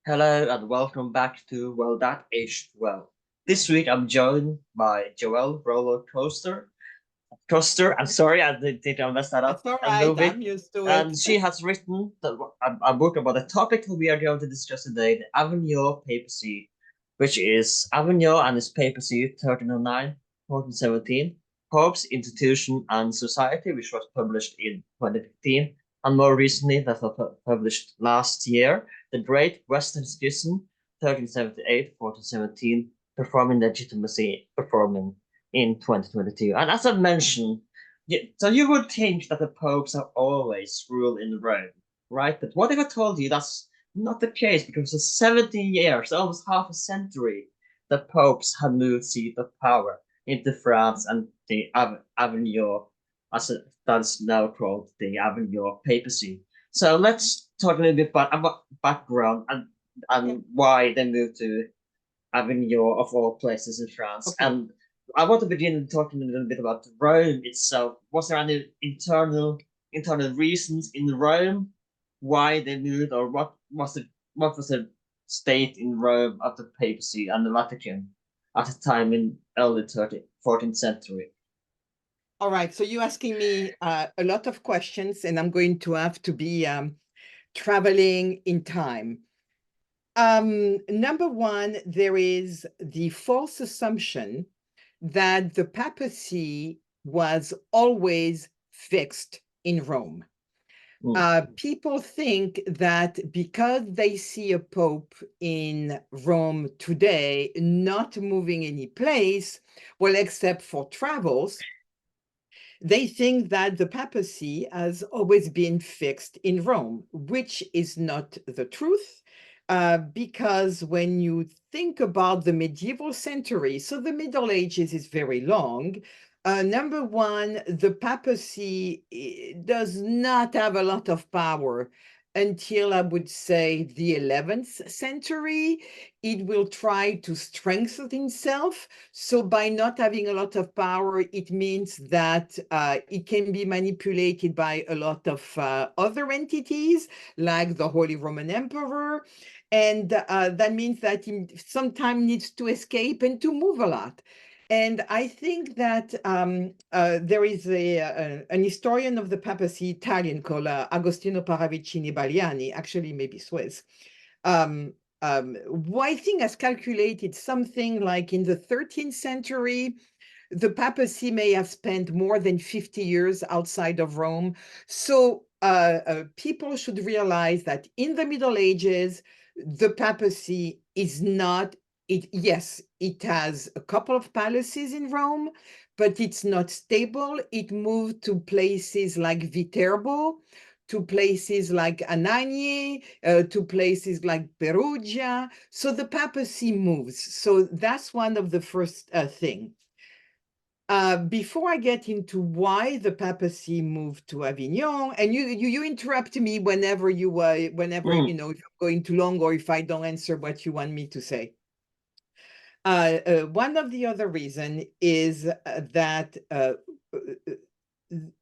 Hello and welcome back to Well That Aged Well. This week I'm joined by Joelle Rollo-Koster. I'm sorry, I think I messed that That's up all a right. little bit. I'm used to And it. she has written a book about the topic we are going to discuss today, the Avignon Papacy, which is Avignon and its Papacy 1309, 1417, Popes, Institution and Society, which was published in 2015, and more recently, that was published last year, The Great Western Schism, 1378, 1417, Performing Legitimacy, Performing in 2022. And as I mentioned, so you would think that the popes have always ruled in Rome, right? But what if I told you that's not the case because for 70 years, almost half a century, the popes had moved seat of power into France and the Avignon, that's now called the Avignon Papacy. So let's talk a little bit about background Okay. and why they moved to Avignon of all places in France. Okay. And I want to begin talking a little bit about Rome itself. Was there any internal reasons in Rome why they moved, or what was the state in Rome of the papacy and the Vatican at the time in early 14th century? All right. So you're asking me a lot of questions, and I'm going to have to be traveling in time. Number one, there is the false assumption that the papacy was always fixed in Rome. Mm. People think that because they see a pope in Rome today, not moving any place, well, except for travels, they think that the papacy has always been fixed in Rome, which is not the truth. Because when you think about the medieval century, so the Middle Ages is very long. Number one, the papacy does not have a lot of power until I would say the 11th century. It will try to strengthen itself. So by not having a lot of power, it means that it can be manipulated by a lot of other entities, like the Holy Roman Emperor. And that means that he sometimes needs to escape and to move a lot. And I think that there is an historian of the papacy, Italian, called Agostino Paravicini Baliani, actually maybe Swiss, um, who I think has calculated something like in the 13th century, the papacy may have spent more than 50 years outside of Rome. So people should realize that in the Middle Ages, the papacy is not it. Yes, it has a couple of palaces in Rome, but it's not stable. It moved to places like Viterbo, to places like Anagni, to places like Perugia. So the papacy moves. So that's one of the first thing. Before I get into why the papacy moved to Avignon, and you interrupt me whenever Mm. if I'm going too long or if I don't answer what you want me to say. One of the other reason is that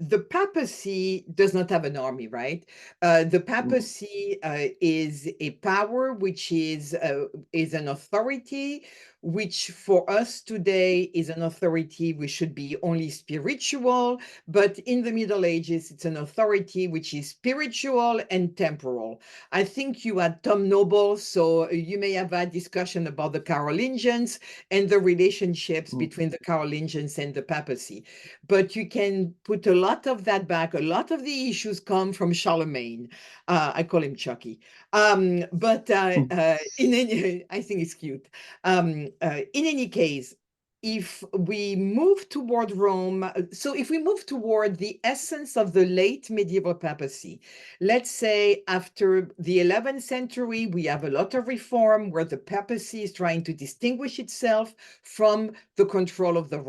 the papacy does not have an army, right? The Mm. papacy is a power which is an authority, which for us today is an authority which should be only spiritual, but in the Middle Ages it's an authority which is spiritual and temporal. I think you had Tom Noble, so you may have had discussion about the Carolingians and the relationships Mm. between the Carolingians and the papacy. But you can put a lot of that back. A lot of the issues come from Charlemagne. I call him Chucky. But Mm. in any, I think it's cute. In any case, if we move toward Rome, so if we move toward the essence of the late medieval papacy, let's say after the 11th century, we have a lot of reform where the papacy is trying to distinguish itself from the control of the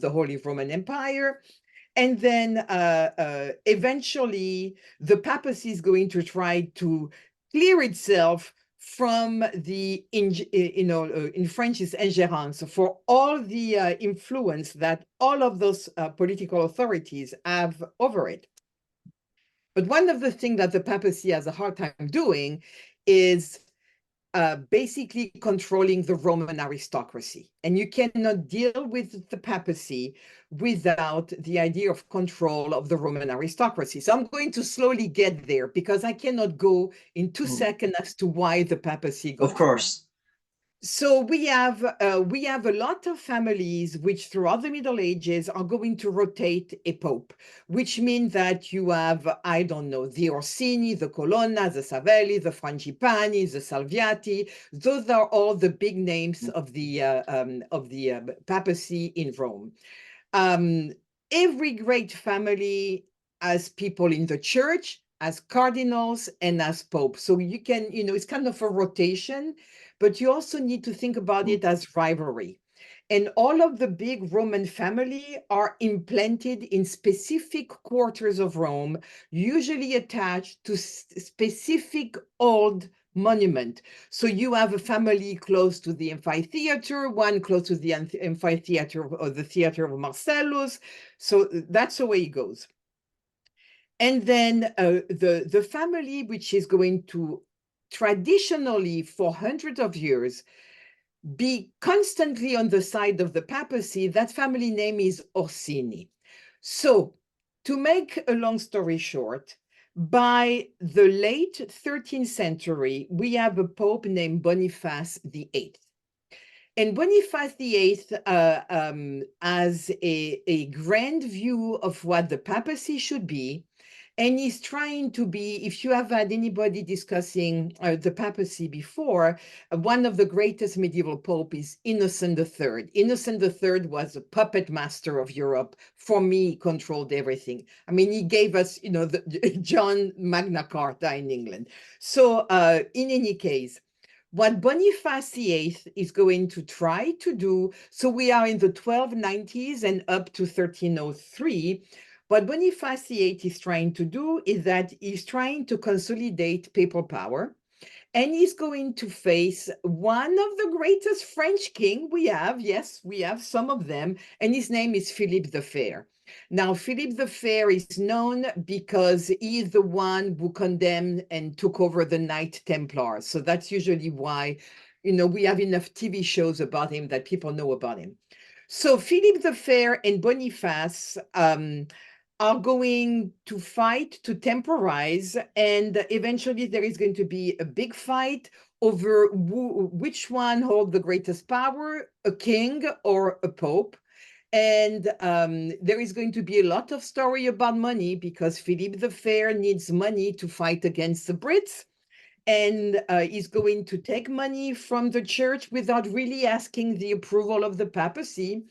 Holy Roman Empire. And then eventually, the papacy is going to try to clear itself from in French is ingérence, for all the influence that all of those political authorities have over it. But one of the things that the papacy has a hard time doing is basically controlling the Roman aristocracy. And you cannot deal with the papacy without the idea of control of the Roman aristocracy. So I'm going to slowly get there because I cannot go in 2 seconds as to why the papacy got Of course. so we have a lot of families which throughout the Middle Ages are going to rotate a pope, which means that you have, I don't know, the Orsini, the Colonna, the Savelli, the Frangipani, the Salviati. Those are all the big names of the papacy in Rome. Every great family has people in the church, as cardinals, and as popes. So you can, it's kind of a rotation, but you also need to think about it as rivalry. And all of the big Roman family are implanted in specific quarters of Rome, usually attached to specific old monument. So you have a family close to the amphitheater, one close to the amphitheater or the theater of Marcellus. So that's the way it goes. And then the family which is going to traditionally for hundreds of years be constantly on the side of the papacy, that family name is Orsini. So to make a long story short, by the late 13th century, we have a pope named Boniface VIII. And Boniface VIII has a grand view of what the papacy should be. And he's trying to be, if you have had anybody discussing the papacy before, one of the greatest medieval pope is Innocent III. Innocent III was a puppet master of Europe. For me, he controlled everything. I mean, he gave us, the John Magna Carta in England. So in any case, what Boniface VIII is going to try to do, so we are in the 1290s and up to 1303, what Boniface VIII is trying to do is that he's trying to consolidate papal power, and he's going to face one of the greatest French king we have. Yes, we have some of them, and his name is Philippe the Fair. Now, Philippe the Fair is known because he is the one who condemned and took over the Knight Templars. So that's usually why, we have enough TV shows about him that people know about him. So Philippe the Fair and Boniface are going to fight to temporize, and eventually there is going to be a big fight over which one holds the greatest power, a king or a pope. And there is going to be a lot of story about money because Philippe the Fair needs money to fight against the Brits. And he's going to take money from the church without really asking the approval of the papacy.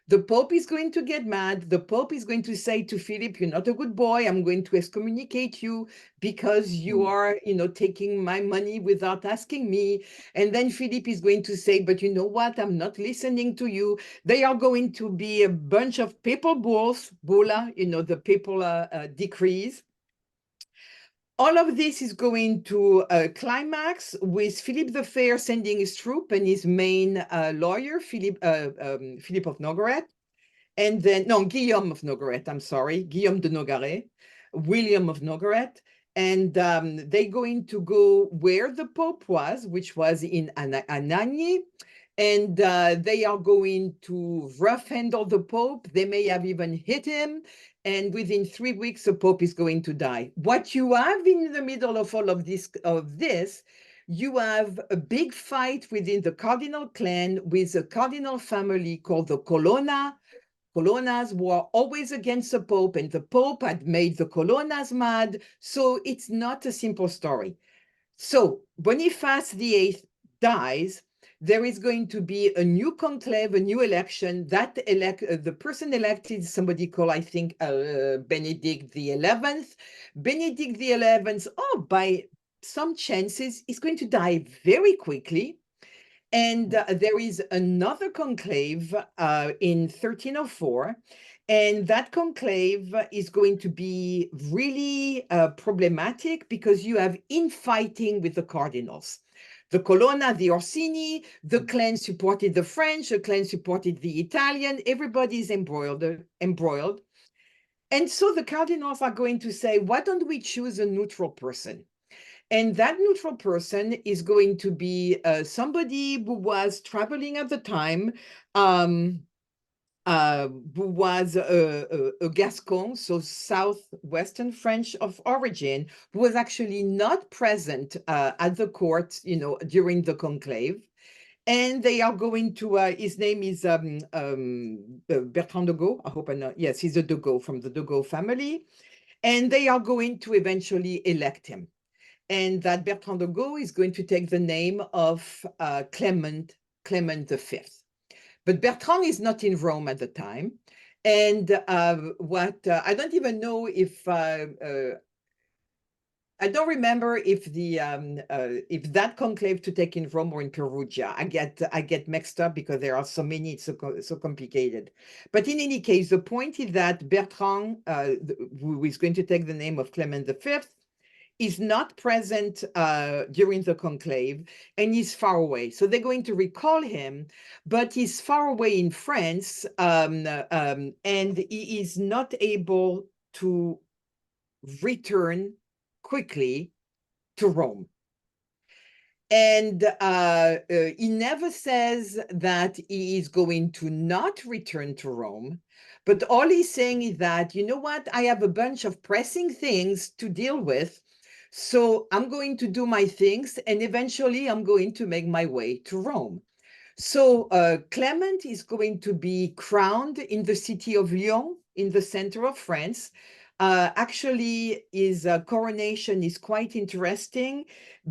The Pope is going to get mad. The Pope is going to say to Philip, "You're not a good boy. I'm going to excommunicate you because you are, taking my money without asking me." And then Philip is going to say, "But you know what? I'm not listening to you." They are going to be a bunch of papal bulls, bulla, the papal decrees. All of this is going to climax with Philip the Fair sending his troop and his main lawyer, Philip of Nogaret, and then, no, Guillaume of Nogaret, I'm sorry, Guillaume de Nogaret, William of Nogaret, and they're going to go where the Pope was, which was in Anagni, and they are going to rough handle the Pope. They may have even hit him. And within 3 weeks, the Pope is going to die. What you have in the middle of all of this, you have a big fight within the cardinal clan with a cardinal family called the Colonna. Colonnas were always against the Pope, and the Pope had made the Colonnas mad. So it's not a simple story. So Boniface VIII dies. There is going to be a new conclave, a new election. That the person elected is somebody called, I think, Benedict XI. Benedict XI, by some chances, is going to die very quickly. And there is another conclave in 1304. And that conclave is going to be really problematic because you have infighting with the cardinals. The Colonna, the Orsini, the clan supported the French, the clan supported the Italian. Everybody is embroiled. And so the cardinals are going to say, why don't we choose a neutral person? And that neutral person is going to be somebody who was traveling at the time, who was a Gascon, so southwestern French of origin, who was actually not present at the court, during the conclave. And they are going to, his name is Bertrand de Gaulle. I hope I know. Yes, he's a de Gaulle from the de Gaulle family. And they are going to eventually elect him. And that Bertrand de Gaulle is going to take the name of Clement V. But Bertrand is not in Rome at the time. And I don't even know if I don't remember if if that conclave to take in Rome or in Perugia. I get mixed up because there are so many. It's so complicated. But in any case, the point is that Bertrand, who is going to take the name of Clement V, is not present during the conclave and is far away. So they're going to recall him, but he's far away in France, and he is not able to return quickly to Rome. And he never says that he is going to not return to Rome, but all he's saying is that, you know what, I have a bunch of pressing things to deal with, so I'm going to do my things, and eventually I'm going to make my way to Rome. So Clement is going to be crowned in the city of Lyon, in the center of France. Actually, his coronation is quite interesting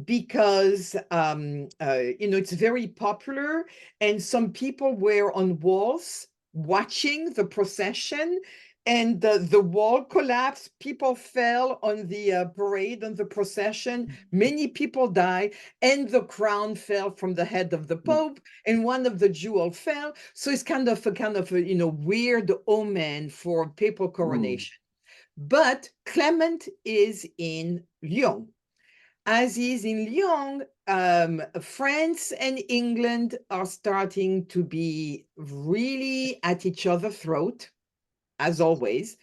because, it's very popular, and some people were on walls watching the procession, and the wall collapsed. People fell on the parade, on the procession. Many people died, and the crown fell from the head of the Pope, and one of the jewels fell. So it's kind of a weird omen for papal coronation. But Clement is in Lyon. As he's in Lyon, France and England are starting to be really at each other's throat, as always.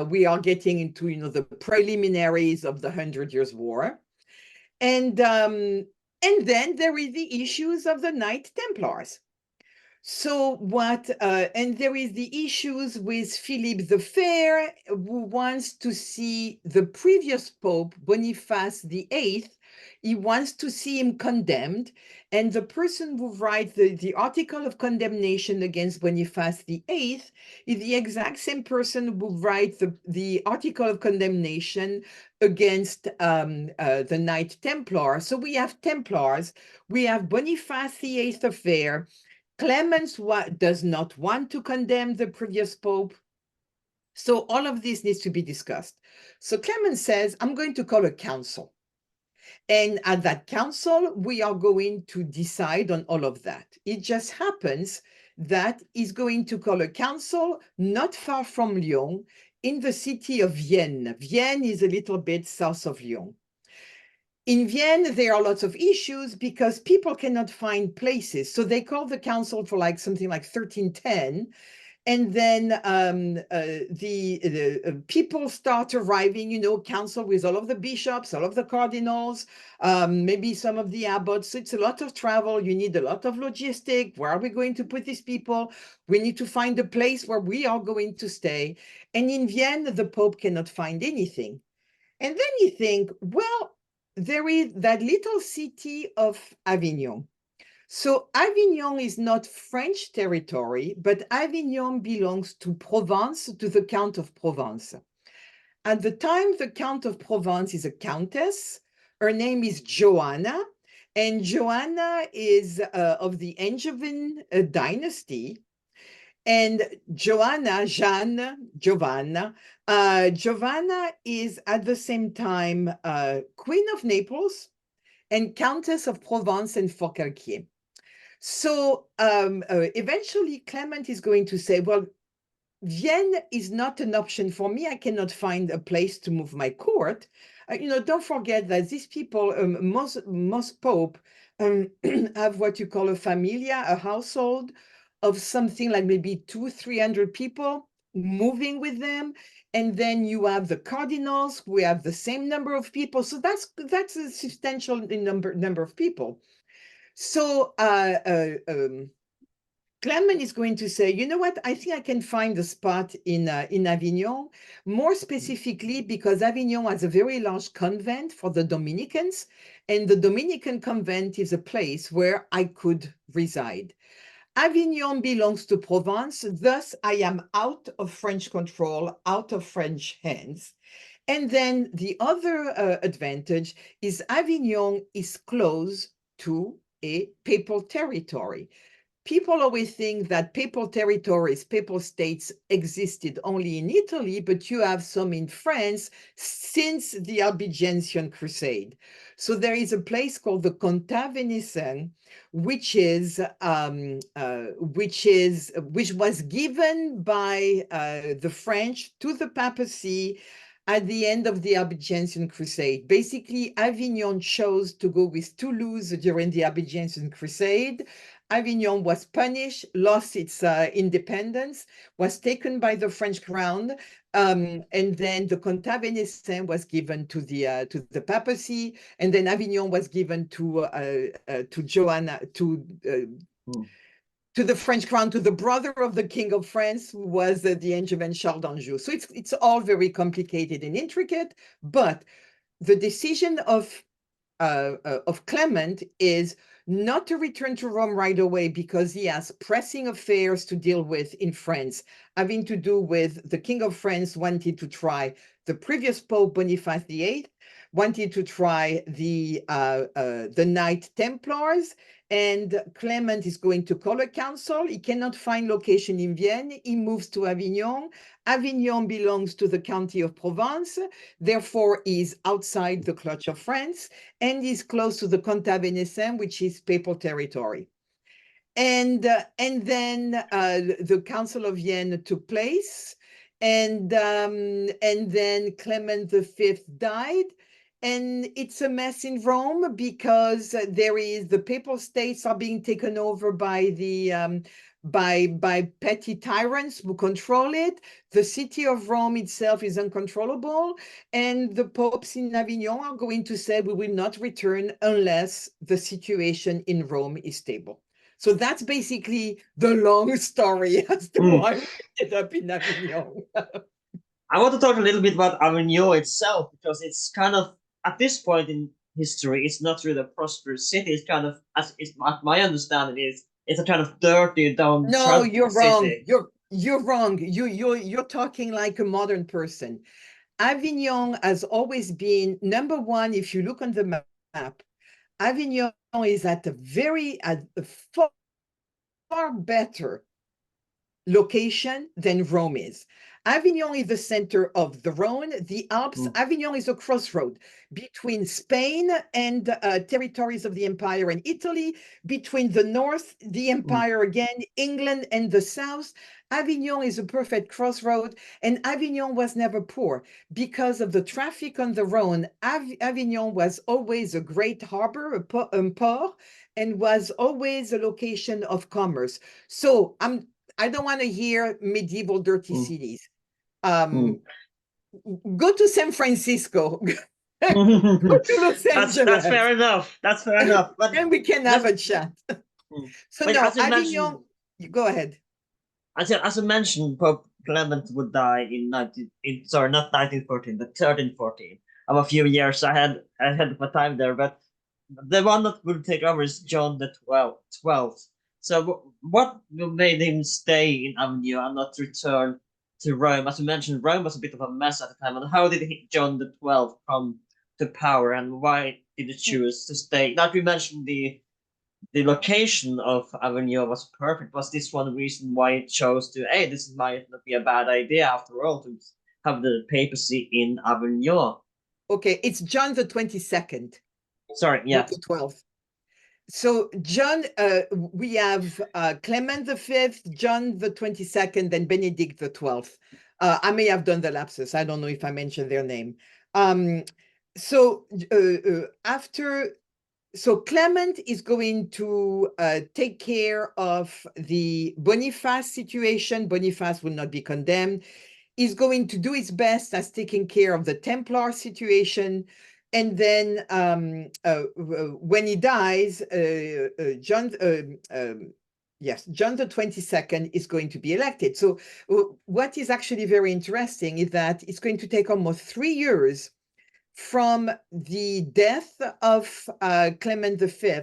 We are getting into, the preliminaries of the 100 Years' War. And then there is the issues of the Knight Templars. So and there is the issues with Philip the Fair, who wants to see the previous Pope, Boniface VIII, he wants to see him condemned. And the person who writes the article of condemnation against Boniface VIII is the exact same person who writes the article of condemnation against the Knight Templar. So we have Templars, we have Boniface VIII affair. Clement does not want to condemn the previous Pope. So all of this needs to be discussed. So Clement says, I'm going to call a council. And at that council, we are going to decide on all of that. It just happens that he's going to call a council not far from Lyon, in the city of Vienne. Vienne is a little bit south of Lyon. In Vienne, there are lots of issues because people cannot find places. So they call the council for something like 1310. And then the people start arriving, council with all of the bishops, all of the cardinals, maybe some of the abbots. So it's a lot of travel. You need a lot of logistic. Where are we going to put these people? We need to find a place where we are going to stay. And in Vienne, the Pope cannot find anything. And then you think, well, there is that little city of Avignon. So Avignon is not French territory, but Avignon belongs to Provence, to the Count of Provence. At the time, the Count of Provence is a countess. Her name is Joanna, and Joanna is of the Angevin dynasty. And Giovanna is at the same time Queen of Naples and Countess of Provence and Forcalquier. So eventually Clement is going to say, well, Vienne is not an option for me. I cannot find a place to move my court. Don't forget that these people, most Pope, have what you call a familia, a household of something like maybe 200-300 people moving with them. And then you have the cardinals, we have the same number of people. So that's a substantial number of people. So Clement is going to say, you know what, I think I can find a spot in Avignon, more specifically because Avignon has a very large convent for the Dominicans, and the Dominican convent is a place where I could reside. Avignon belongs to Provence, thus I am out of French control, out of French hands. And then the other advantage is Avignon is close to a papal territory. People always think that papal territories, papal states existed only in Italy, but you have some in France since the Albigensian Crusade. So there is a place called the Comtat Venetin, which was given by the French to the Papacy at the end of the Albigensian Crusade. Basically, Avignon chose to go with Toulouse during the Albigensian Crusade. Avignon was punished, lost its independence, was taken by the French crown, and then the Comtat Venetin was given to the Papacy, and then Avignon was given to Joanna, to the French crown, to the brother of the King of France, who was the Angevin Charles d'Anjou. So it's all very complicated and intricate, but the decision of Clement is not to return to Rome right away because he has pressing affairs to deal with in France, having to do with the King of France wanted to try the previous Pope Boniface VIII, wanted to try the Knight Templars, and Clement is going to call a council. He cannot find location in Vienne. He moves to Avignon. Avignon belongs to the county of Provence, therefore is outside the clutch of France, and is close to the Comtat Venetin, which is papal territory. And then the Council of Vienne took place, and then Clement V died. And it's a mess in Rome because the papal states are being taken over by by petty tyrants who control it. The city of Rome itself is uncontrollable, and the popes in Avignon are going to say we will not return unless the situation in Rome is stable. So that's basically the long story as to why we ended up in Avignon. I want to talk a little bit about Avignon itself because it's kind of, at this point in history, it's not really a prosperous city. It's kind of, as it's my understanding is, it's a kind of dirty, down. No, you're wrong. City. You're wrong. You're talking like a modern person. Avignon has always been number one. If you look on the map, Avignon is at a far better location than Rome is. Avignon is the center of the Rhone, the Alps. Avignon is a crossroad between Spain and territories of the empire and Italy, between the north, the empire again, England, and the south. Avignon is a perfect crossroad, and Avignon was never poor. Because of the traffic on the Rhone, Avignon was always a great harbor, a port, and was always a location of commerce. So I don't want to hear medieval dirty cities. Go to San Francisco. Go to Los Angeles. That's fair enough. That's fair enough. But then we can have a chat. So no, Avignon, you go ahead. As I mentioned, Pope Clement would die in not 1914, but 1314. I'm a few years ahead of my time there, but the one that will take over is John the 12th. So what made him stay in Avignon and not return to Rome? As you mentioned, Rome was a bit of a mess at the time. And how did John the 12th come to power, and why did he choose to stay? Now we mentioned the location of Avignon was perfect. Was this one reason why it chose to, hey, this might not be a bad idea after all to have the papacy in Avignon? Okay, it's John the 22nd. Sorry, yeah. Not the 12th. So John, we have Clement V, John the 22nd, and Benedict the 12th. I may have done the lapsus. I don't know if I mentioned their name. So Clement is going to take care of the Boniface situation. Boniface will not be condemned. is going to do its best as taking care of the Templar situation. And then when he dies, John the 22nd is going to be elected. So what is actually very interesting is that it's going to take almost 3 years from the death of Clement V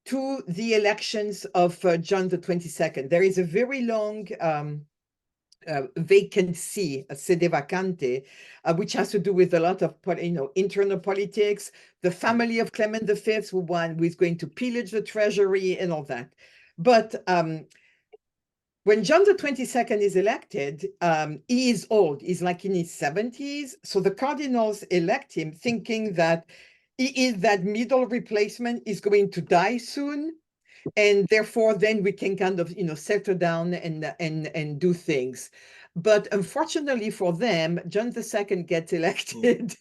to the elections of John the 22nd. There is a very long vacancy, sede vacante, which has to do with a lot of internal politics. The family of Clement V, who is going to pillage the treasury and all that. But when John the 22nd is elected, he is old. He's like in his 70s. So the cardinals elect him thinking that he is that middle replacement is going to die soon. And therefore, then we can kind of, settle down and do things. But unfortunately for them, John II gets elected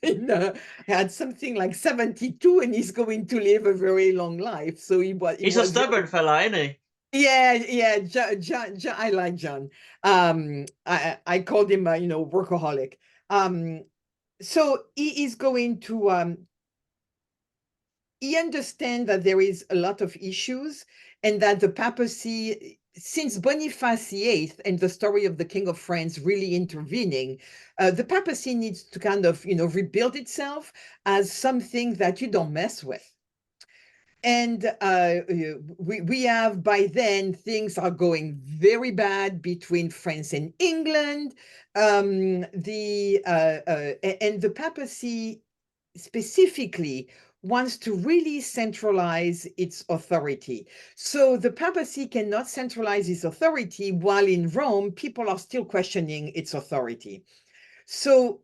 had something like 72, and he's going to live a very long life. So he's a stubborn fella, isn't he? Yeah, John, I like John. I called him, workaholic. So he is going to he understands that there is a lot of issues, and that the papacy, since Boniface VIII and the story of the King of France really intervening, the papacy needs to kind of, rebuild itself as something that you don't mess with. And we have, by then, things are going very bad between France and England. And the papacy specifically wants to really centralize its authority. So the papacy cannot centralize its authority while in Rome, people are still questioning its authority. So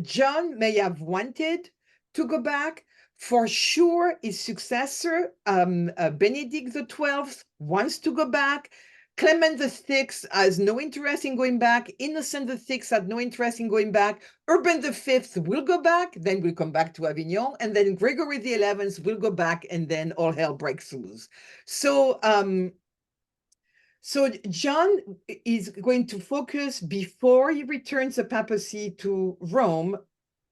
John may have wanted to go back. For sure, his successor, Benedict XII, wants to go back. Clement VI has no interest in going back. Innocent VI had no interest in going back. Urban V will go back, then we'll come back to Avignon, and then Gregory XI will go back, and then all hell breaks loose. So John is going to focus, before he returns the papacy to Rome,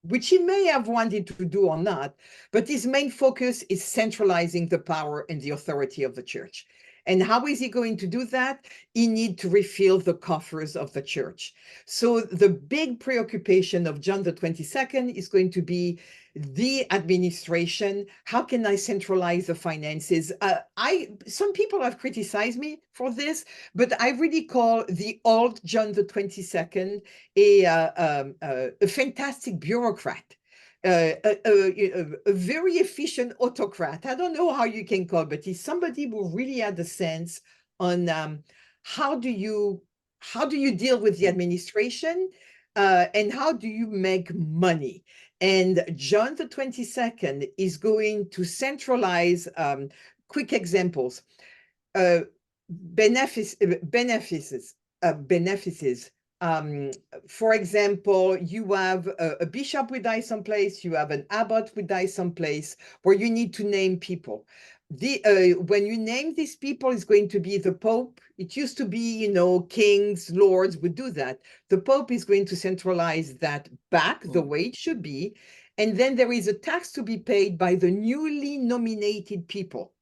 which he may have wanted to do or not, but his main focus is centralizing the power and the authority of the church. And how is he going to do that? He needs to refill the coffers of the church. So the big preoccupation of John the 22nd is going to be the administration. How can I centralize the finances? Some people have criticized me for this, but I really call the old John the 22nd a fantastic bureaucrat. A very efficient autocrat. I don't know how you can call it, but he's somebody who really had a sense on how do you deal with the administration, and how do you make money. And John the 22nd is going to centralize, quick examples, benefices. For example, you have a bishop will die someplace, you have an abbot will die someplace, where you need to name people. When you name these people, it's going to be the Pope. It used to be, kings, lords would do that. The Pope is going to centralize that back the way it should be. And then there is a tax to be paid by the newly nominated people.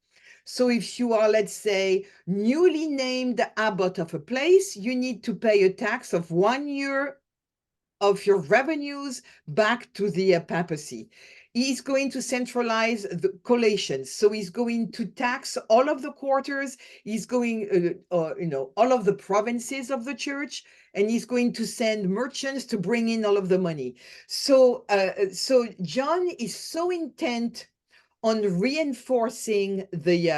So if you are, let's say, newly named abbot of a place, you need to pay a tax of 1 year of your revenues back to the papacy. He's going to centralize the collations. So he's going to tax all of the quarters. He's going, all of the provinces of the church, and he's going to send merchants to bring in all of the money. So John is so intent on reinforcing the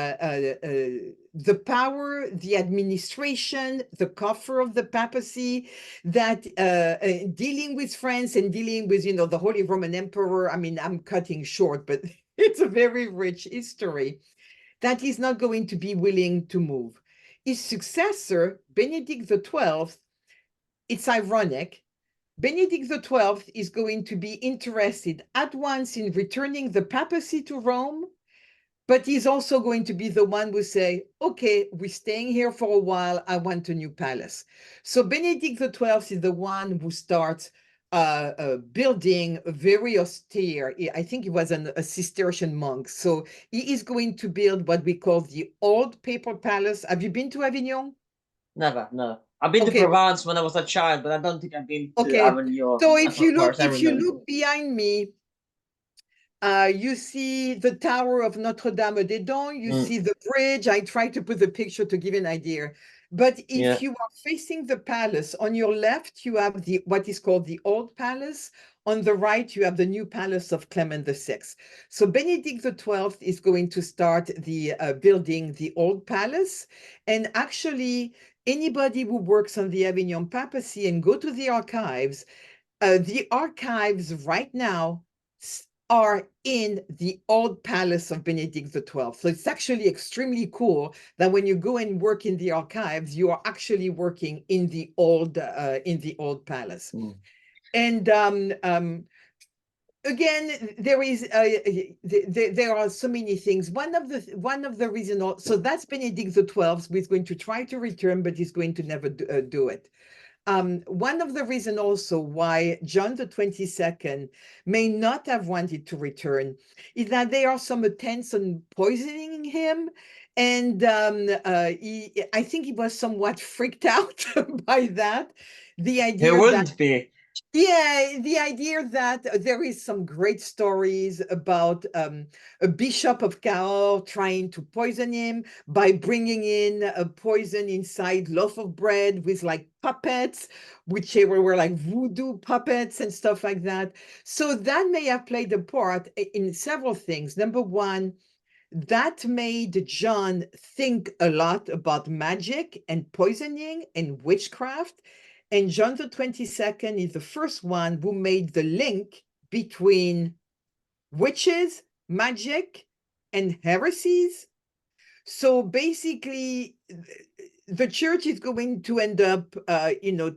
power, the administration, the coffer of the papacy, that dealing with France and dealing with, the Holy Roman Emperor, I'm cutting short, but it's a very rich history, that he's not going to be willing to move. His successor, Benedict XII, it's ironic, Benedict XII is going to be interested at once in returning the papacy to Rome, but he's also going to be the one who say, okay, we're staying here for a while. I want a new palace. So Benedict XII is the one who starts building a very austere. I think he was a Cistercian monk. So he is going to build what we call the old papal palace. Have you been to Avignon? Never, no. I've been to Okay, Provence when I was a child, but I don't think I've been to okay. Avignon So as far as I if you remember. look behind me, you see the Tower of Notre-Dame-des-Dents, you see the bridge. I try to put the picture to give an idea. But Yeah. if you are facing the palace, on your left, you have what is called the Old Palace. On the right, you have the new palace of Clement VI. So Benedict XII is going to start the building the Old Palace. And actually, anybody who works on the Avignon Papacy and go to the archives right now are in the old palace of Benedict XII. So it's actually extremely cool that when you go and work in the archives, you are actually working in the old palace. And again, there are so many things. One of the reasons, so that's Benedict XII, who is going to try to return, but he's going to never do it. One of the reasons also why John the 22nd may not have wanted to return is that there are some attempts on poisoning him. And I think he was somewhat freaked out by that. The idea He that wouldn't be. yeah, the idea that there is some great stories about a bishop of Cahors trying to poison him by bringing in a poison inside loaf of bread with like puppets, which were like voodoo puppets and stuff like that. So that may have played a part in several things. Number one, that made John think a lot about magic and poisoning and witchcraft. And John the 22nd is the first one who made the link between witches, magic, and heresies. So basically, the church is going to end up,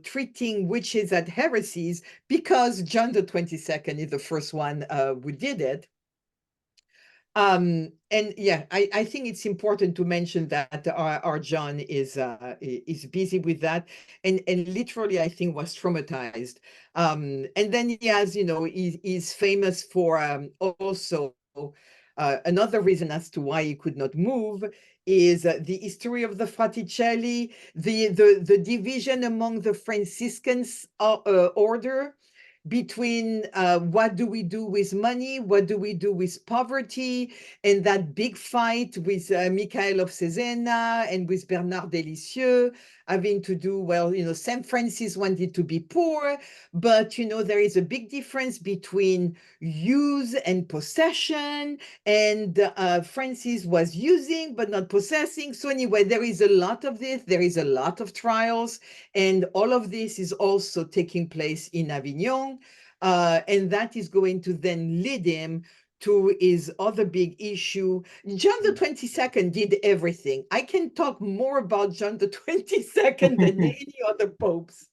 treating witches as heresies because John the 22nd is the first one who did it. And yeah, I think it's important to mention that our John is busy with that, and literally I think was traumatized. And then he has, he's famous for also another reason as to why he could not move is the history of the Fraticelli, the division among the Franciscans order between what do we do with money, what do we do with poverty, and that big fight with Michael of Cesena and with Bernard Delicieux having to do, well, St. Francis wanted to be poor, but, there is a big difference between use and possession, and Francis was using but not possessing. So anyway, there is a lot of this, there is a lot of trials, and all of this is also taking place in Avignon. And that is going to then lead him to his other big issue. John the 22nd did everything. I can talk more about John the 22nd than any other popes.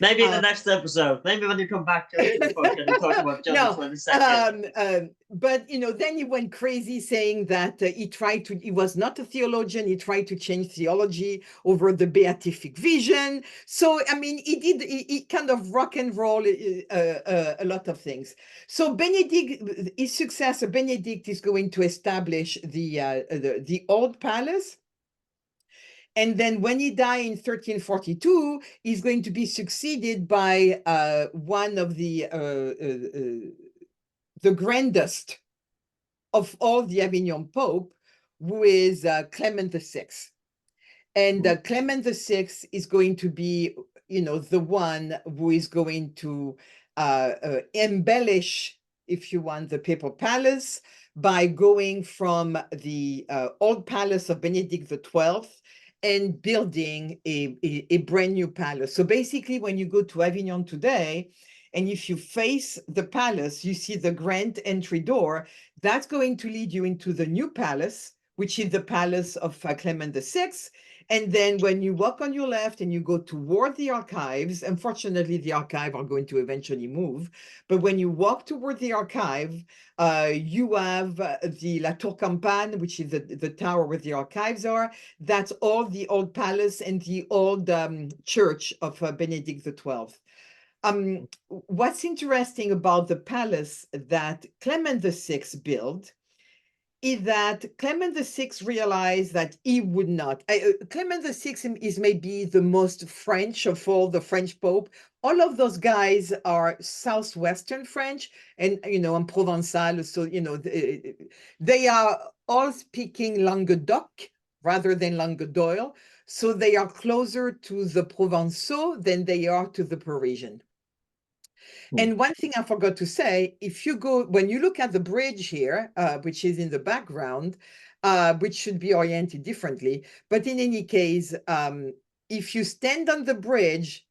Maybe in the next episode. Maybe when you come back to the podcast and talk about John the 22nd. But then he went crazy saying that he was not a theologian. He tried to change theology over the beatific vision. So I mean, he kind of rock and roll a lot of things. So his successor Benedict is going to establish the old palace. And then when he died in 1342, he's going to be succeeded by one of the grandest of all the Avignon Pope, who is Clement VI. And Clement VI is going to be, the one who is going to embellish, if you want, the papal palace by going from the old palace of Benedict XII and building a brand new palace. So basically, when you go to Avignon today, and if you face the palace, you see the grand entry door, that's going to lead you into the new palace, which is the palace of Clement VI. And then when you walk on your left and you go toward the archives, unfortunately, the archive are going to eventually move. But when you walk toward the archive, you have the La Tour Campane, which is the tower where the archives are. That's all the old palace and the old church of Benedict XII. What's interesting about the palace that Clement VI built is that Clement VI realized that he would not. Clement VI is maybe the most French of all the French Pope. All of those guys are southwestern French and, and Provençal. So, they are all speaking Languedoc rather than Languedoc. So they are closer to the Provençal than they are to the Parisian. And one thing I forgot to say, when you look at the bridge here, which is in the background, which should be oriented differently, but in any case, if you stand on the bridge,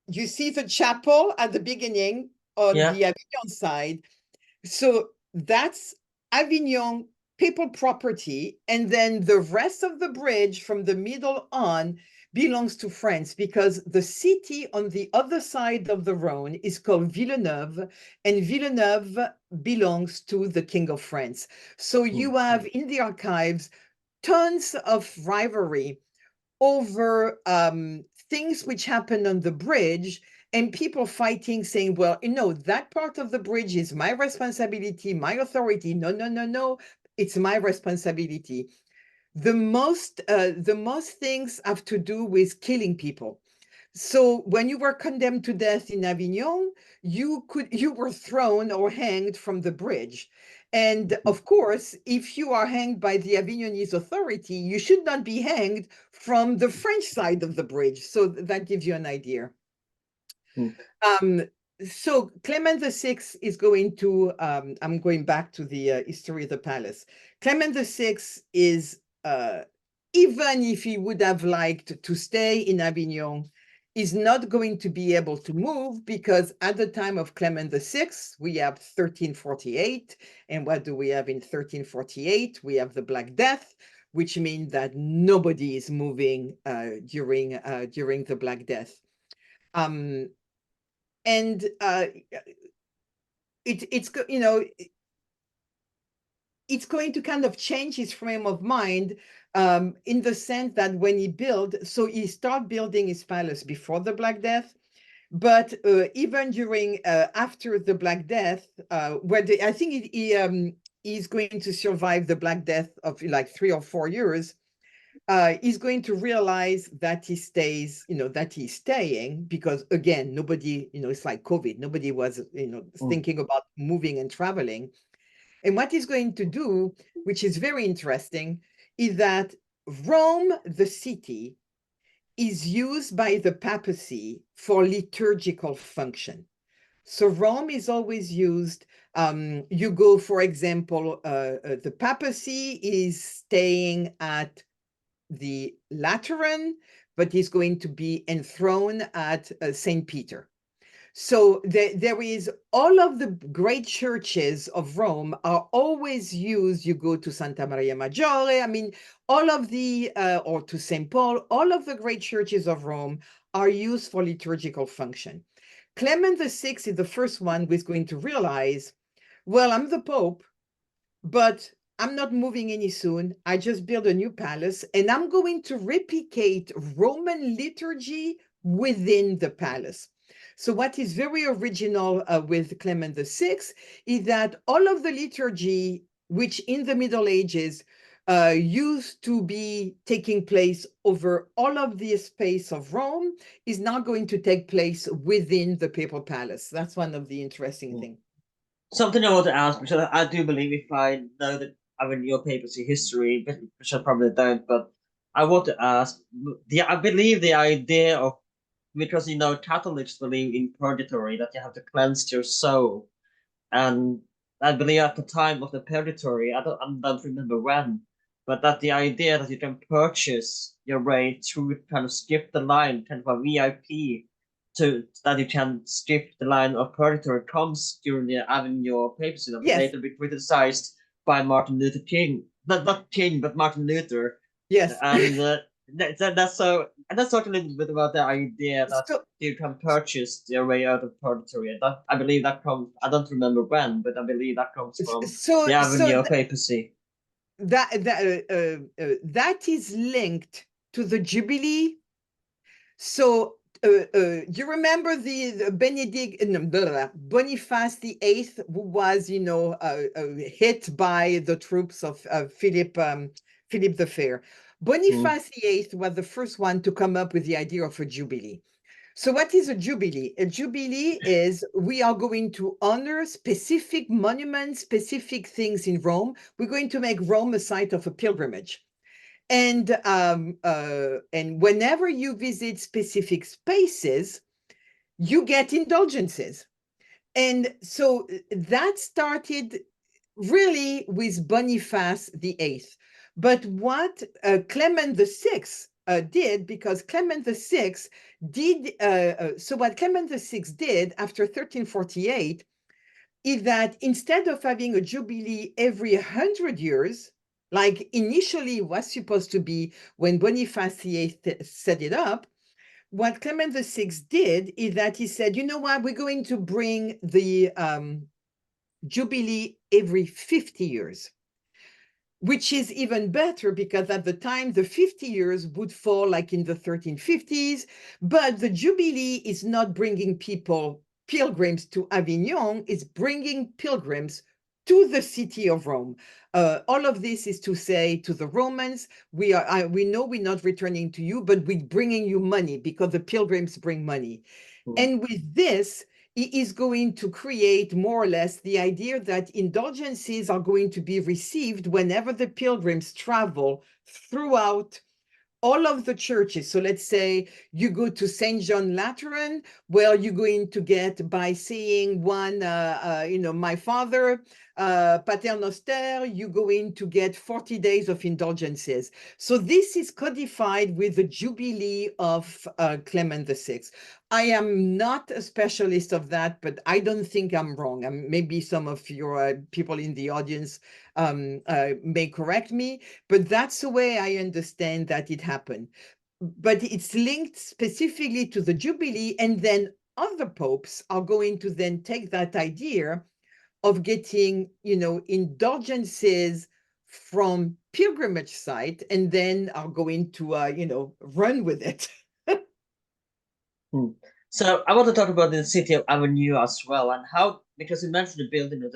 you see the chapel at the beginning on the Avignon side. So that's Avignon papal property, and then the rest of the bridge from the middle on belongs to France, because the city on the other side of the Rhone is called Villeneuve, and Villeneuve belongs to the King of France. So you have in the archives tons of rivalry over things which happened on the bridge, and people fighting, saying, well, that part of the bridge is my responsibility, my authority. No, no, no, no, it's my responsibility. The most things have to do with killing people. So when you were condemned to death in Avignon, you were thrown or hanged from the bridge. And of course, if you are hanged by the Avignonese authority, you should not be hanged from the French side of the bridge. So that gives you an idea. So Clement VI is going to, I'm going back to the history of the palace. Clement VI is, even if he would have liked to stay in Avignon, is not going to be able to move, because at the time of Clement VI, we have 1348. And what do we have in 1348? We have the Black Death, which means that nobody is moving during the Black Death. And it's going to kind of change his frame of mind, in the sense that when he started building his palace before the Black Death, but even during after the Black Death, where I think he's going to survive the Black Death of like 3 or 4 years. He's going to realize that he stays, that he's staying, because again, nobody, it's like COVID, nobody was, thinking about moving and traveling. And what he's going to do, which is very interesting, is that Rome, the city, is used by the papacy for liturgical function. So Rome is always used. You go, for example, the papacy is staying at the Lateran, but he's going to be enthroned at St. Peter. So there is all of the great churches of Rome are always used. You go to Santa Maria Maggiore, I mean, all of the, or to St. Paul, all of the great churches of Rome are used for liturgical function. Clement VI is the first one who is going to realize, well, I'm the Pope, but I'm not moving any soon. I just built a new palace, and I'm going to replicate Roman liturgy within the palace. So what is very original with Clement VI is that all of the liturgy, which in the Middle Ages used to be taking place over all of the space of Rome, is now going to take place within the papal palace. That's one of the interesting things. Something I want to ask, because I do believe, if I know that Avignon Papacy history, which I probably don't, but I want to ask, I believe the idea of, because Catholics believe in purgatory, that you have to cleanse your soul, and I believe at the time of the purgatory, I don't remember when, but that the idea that you can purchase your way through, kind of skip the line, kind of a VIP, to that you can skip the line of purgatory, comes during the Avignon Papcy, that later be criticized by Martin Luther King. Not King, but Martin Luther. Yes. And That's talk a little bit about the idea that So, you can purchase your way out of purgatory. And that I believe that comes. I don't remember when, but I believe that comes from so, the so Avignon Papacy. that is linked to the Jubilee. So you remember the Benedict, no, Boniface the Eighth, who was, hit by the troops of Philip the Fair. Boniface the Eighth was the first one to come up with the idea of a jubilee. So what is a jubilee? A jubilee is we are going to honor specific monuments, specific things in Rome. We're going to make Rome a site of a pilgrimage. And whenever you visit specific spaces, you get indulgences. And so that started really with Boniface the Eighth. But what Clement the Sixth did, because Clement the Sixth did, so what Clement the Sixth did after 1348 is that instead of having a jubilee every 100 years, like initially was supposed to be when Boniface VIII set it up, what Clement VI did is that he said, you know what, we're going to bring the jubilee every 50 years, which is even better because at the time, the 50 years would fall like in the 1350s, but the jubilee is not bringing pilgrims to Avignon, is bringing pilgrims to the city of Rome. All of this is to say to the Romans, we know we're not returning to you, but we're bringing you money because the pilgrims bring money. And with this, he is going to create more or less the idea that indulgences are going to be received whenever the pilgrims travel throughout all of the churches. So let's say you go to St. John Lateran, well, you're going to get by saying one, my father, Pater Noster, you're going to get 40 days of indulgences. So this is codified with the Jubilee of Clement VI. I am not a specialist of that, but I don't think I'm wrong. Maybe some of your people in the audience may correct me, but that's the way I understand that it happened. But it's linked specifically to the Jubilee, and then other popes are going to then take that idea of getting, indulgences from pilgrimage site, and then are going to, run with it. So I want to talk about the city of Avignon as well, and how, because you mentioned the building of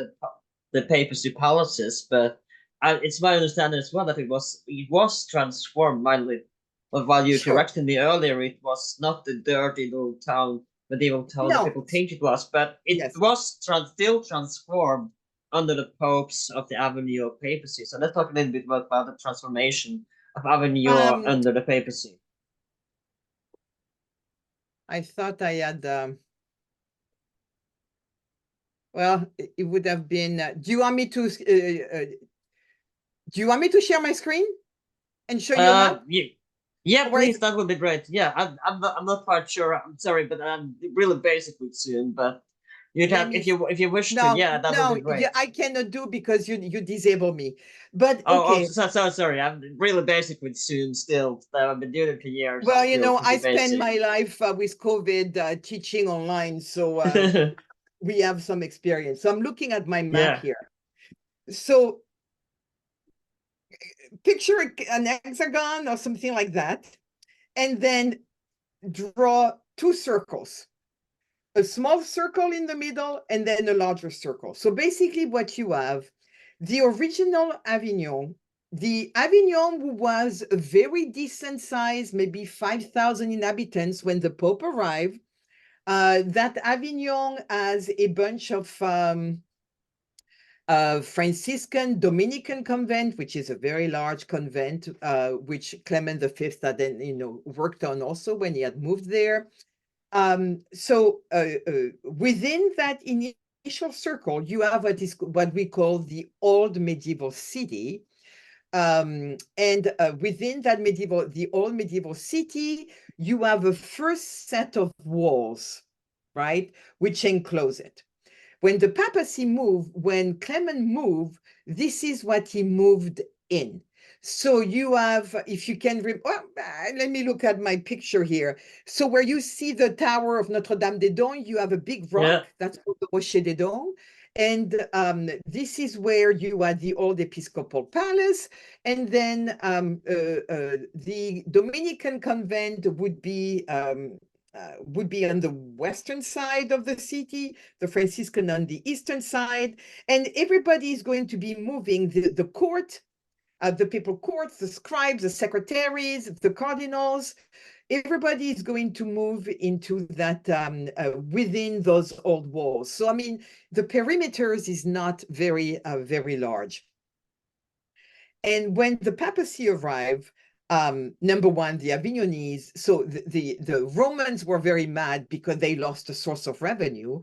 the papacy palaces, but it's my understanding as well that it was transformed mildly. But while you Sure. corrected me earlier, it was not the dirty old town, medieval town that No. people think it was, but it Yes. was still transformed under the popes of the Avignon papacy. So let's talk a little bit about the transformation of Avignon under the papacy. I thought I had, well, it would have been, do you want me to share my screen and show you a map? Yeah, Or please, that would be great. Yeah, I'm not quite sure. I'm sorry, but I'm really basic with Zoom. But you'd let have me, if you wish to, no, yeah, that would be yeah, great. I cannot do because you disable me. But Oh, okay, so sorry. I'm really basic with Zoom still. I've been doing it for years. well, I'm still I pretty spend my basic. life with COVID teaching online, so we have some experience. So I'm looking at my map Yeah. here. So picture an hexagon or something like that, and then draw two circles, a small circle in the middle and then a larger circle. So basically what you have, the original Avignon, the Avignon was a very decent size, maybe 5,000 inhabitants when the Pope arrived. That Avignon has a bunch of Franciscan Dominican convent, which is a very large convent, which Clement V had then, worked on also when he had moved there. So within that initial circle, you have what we call the old medieval city. And within that the old medieval city, you have a first set of walls, right, which enclose it. When the papacy moved, when Clement moved, this is what he moved in. So you have, if you can, let me look at my picture here. So where you see the Tower of Notre-Dame-des-Dons, you have a big rock, Yeah. that's called the Rocher des Dons. And this is where you had the old Episcopal Palace. And then the Dominican convent would be on the western side of the city, the Franciscan on the eastern side. And everybody is going to be moving the court, the papal courts, the scribes, the secretaries, the cardinals. Everybody is going to move into that within those old walls. So, I mean, the perimeters is not very, very large. And when the papacy arrived, number one, the Avignonese, so the Romans were very mad because they lost a source of revenue.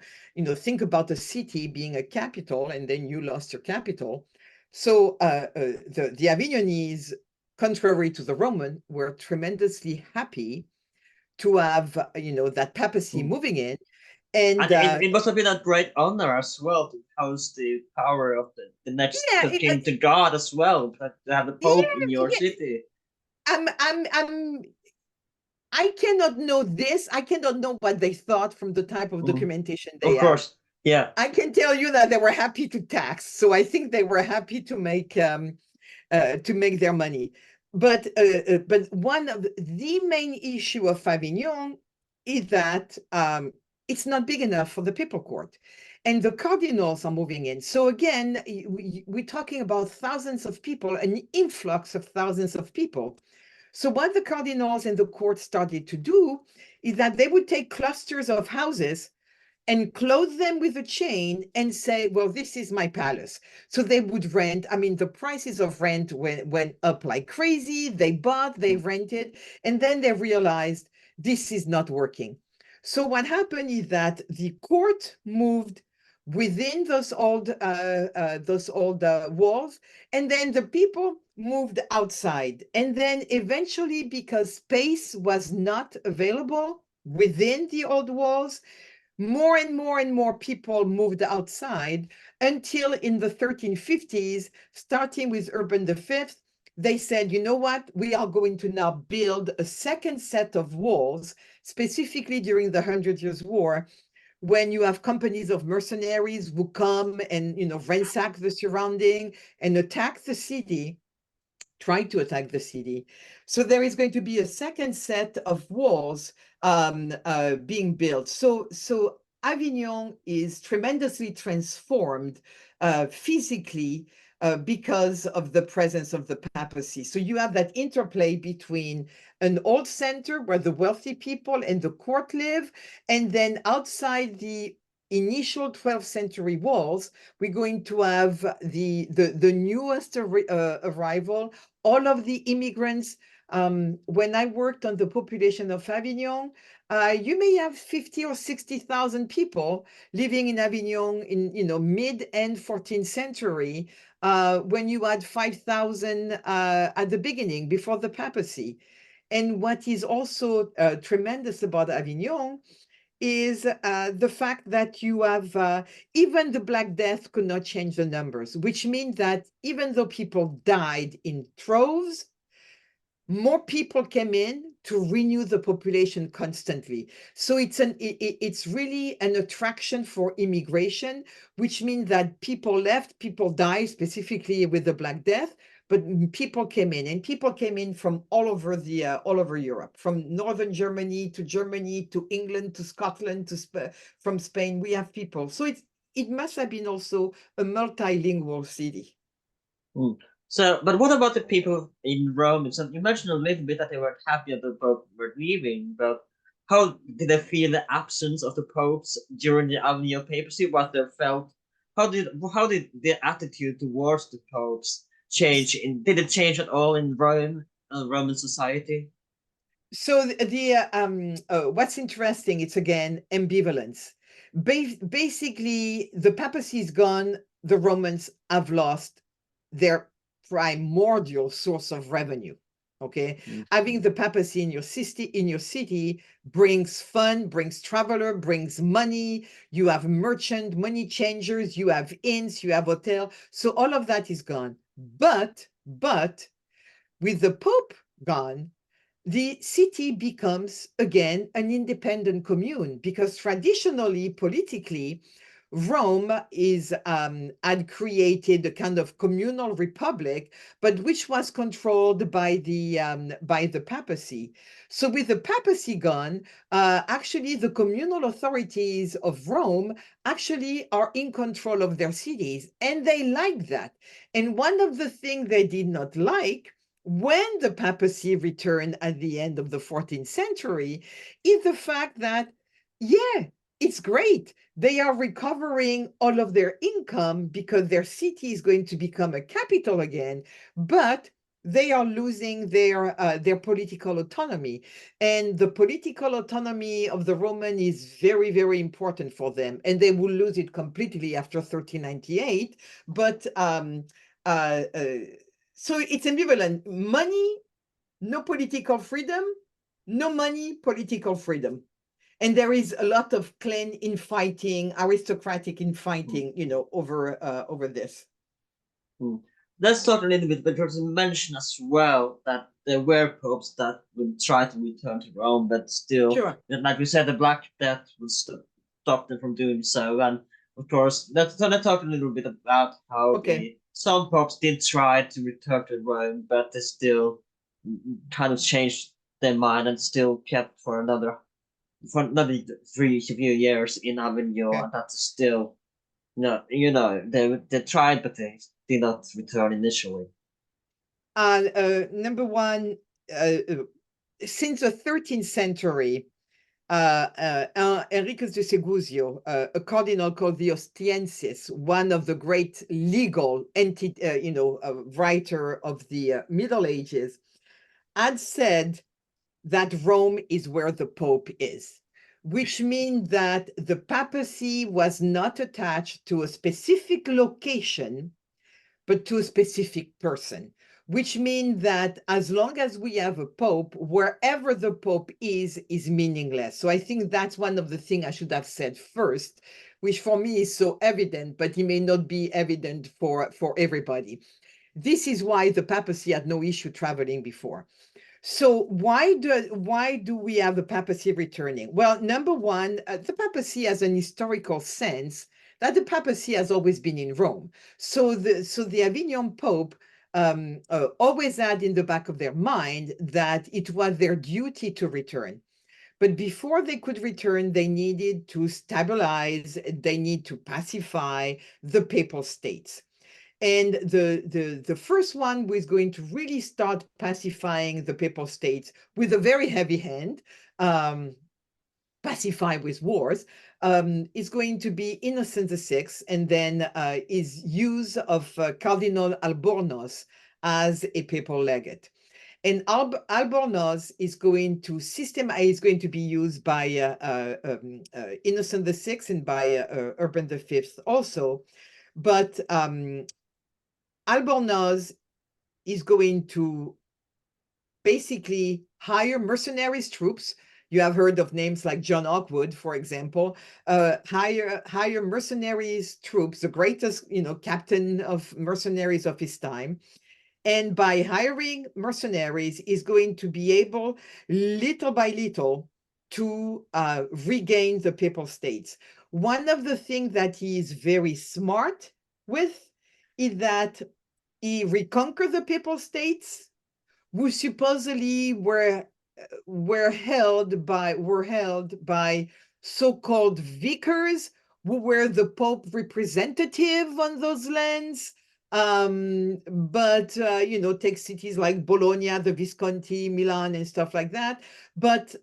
Think about a city being a capital and then you lost your capital. So the Avignonese, contrary to the Roman, were tremendously happy to have, that papacy moving in. And it must have been a great honor as well to host the power of the next yeah, king to God as well, to have the Pope in your yeah, city. I cannot know this. I cannot know what they thought from the type of documentation they Of have. course, yeah. I can tell you that they were happy to tax. So I think they were happy to make their money. But one of the main issue of Avignon is that it's not big enough for the papal court. And the cardinals are moving in. So again, we're talking about thousands of people, an influx of thousands of people. So what the cardinals and the court started to do is that they would take clusters of houses and clothe them with a chain and say, well, this is my palace. So they would rent. I mean, the prices of rent went up like crazy. They bought, they rented, and then they realized this is not working. So what happened is that the court moved within those old walls, and then the people moved outside. And then eventually, because space was not available within the old walls, more and more and more people moved outside until in the 1350s, starting with Urban V, they said, you know what, we are going to now build a second set of walls, specifically during the 100 Years' War, when you have companies of mercenaries who come and, ransack the surrounding and attack the city, try to attack the city. So there is going to be a second set of walls being built. So Avignon is tremendously transformed physically because of the presence of the papacy. So you have that interplay between an old center where the wealthy people and the court live, and then outside the initial 12th century walls, we're going to have the newest arrival, all of the immigrants. When I worked on the population of Avignon, you may have 50 or 60,000 people living in Avignon in mid and 14th century, when you had 5,000 at the beginning before the papacy. And what is also tremendous about Avignon is the fact that you have even the Black Death could not change the numbers, which means that even though people died in troves, more people came in to renew the population constantly. So it's really an attraction for immigration, which means that people left, people died, specifically with the Black Death, but people came in, and people came in from all over Europe, from northern Germany to England to Scotland from Spain. We have people. So it must have been also a multilingual city. Mm. So, but what about the people in Rome? So you mentioned a little bit that they weren't happy that the Pope were leaving, but how did they feel the absence of the popes during the Avignon Papacy? What they felt? How did their attitude towards the popes change? Did it change at all in Rome, Roman society? So what's interesting, it's again ambivalence. Basically, the papacy is gone. The Romans have lost their primordial source of revenue. Okay, having the papacy in your city brings fun, brings traveler, brings money. You have merchant, money changers. You have inns, you have hotel. So all of that is gone. But With the Pope gone, the city becomes again an independent commune, because traditionally, politically, Rome had created a kind of communal republic, but which was controlled by the papacy. So with the papacy gone, actually the communal authorities of Rome actually are in control of their cities, and they like that. And one of the things they did not like when the papacy returned at the end of the 14th century is the fact that, yeah, it's great. They are recovering all of their income because their city is going to become a capital again, but they are losing their political autonomy. And the political autonomy of the Roman is very, very important for them. And they will lose it completely after 1398. But so it's ambivalent. Money, no political freedom; no money, political freedom. And there is a lot of clan infighting, aristocratic infighting, over this. Let's talk a little bit, but there's a mention as well that there were popes that would try to return to Rome, but still, Sure. like we said, the Black Death would stop them from doing so. And of course, let's talk a little bit about how some popes did try to return to Rome, but they still kind of changed their mind and still kept for another 3 years in Avignon, and that's still they tried, but they did not return initially. Number one, since the 13th century, Enriquez de Segusio, a cardinal called the Ostiensis, one of the great legal writer of the Middle Ages, had said that Rome is where the Pope is, which means that the papacy was not attached to a specific location, but to a specific person, which means that as long as we have a Pope, wherever the Pope is meaningless. So I think that's one of the things I should have said first, which for me is so evident, but it may not be evident for everybody. This is why the papacy had no issue traveling before. So why do we have the papacy returning? Well, number one, the papacy has an historical sense that the papacy has always been in Rome. So the Avignon Pope always had in the back of their mind that it was their duty to return. But before they could return, they needed to stabilize, they need to pacify the papal states. And the first one was going to really start pacifying the papal states with a very heavy hand, pacify with wars, is going to be Innocent VI, and then is use of Cardinal Albornoz as a papal legate. And Albornoz is going to be used by Innocent VI and by Urban V also. But Albornoz is going to basically hire mercenaries troops. You have heard of names like John Hawkwood, for example. Hire mercenaries troops, the greatest, captain of mercenaries of his time. And by hiring mercenaries, is going to be able, little by little, to regain the papal states. One of the things that he is very smart with is that he reconquered the papal states, who supposedly were held by so-called vicars, who were the Pope representative on those lands. But take cities like Bologna, the Visconti, Milan, and stuff like that. But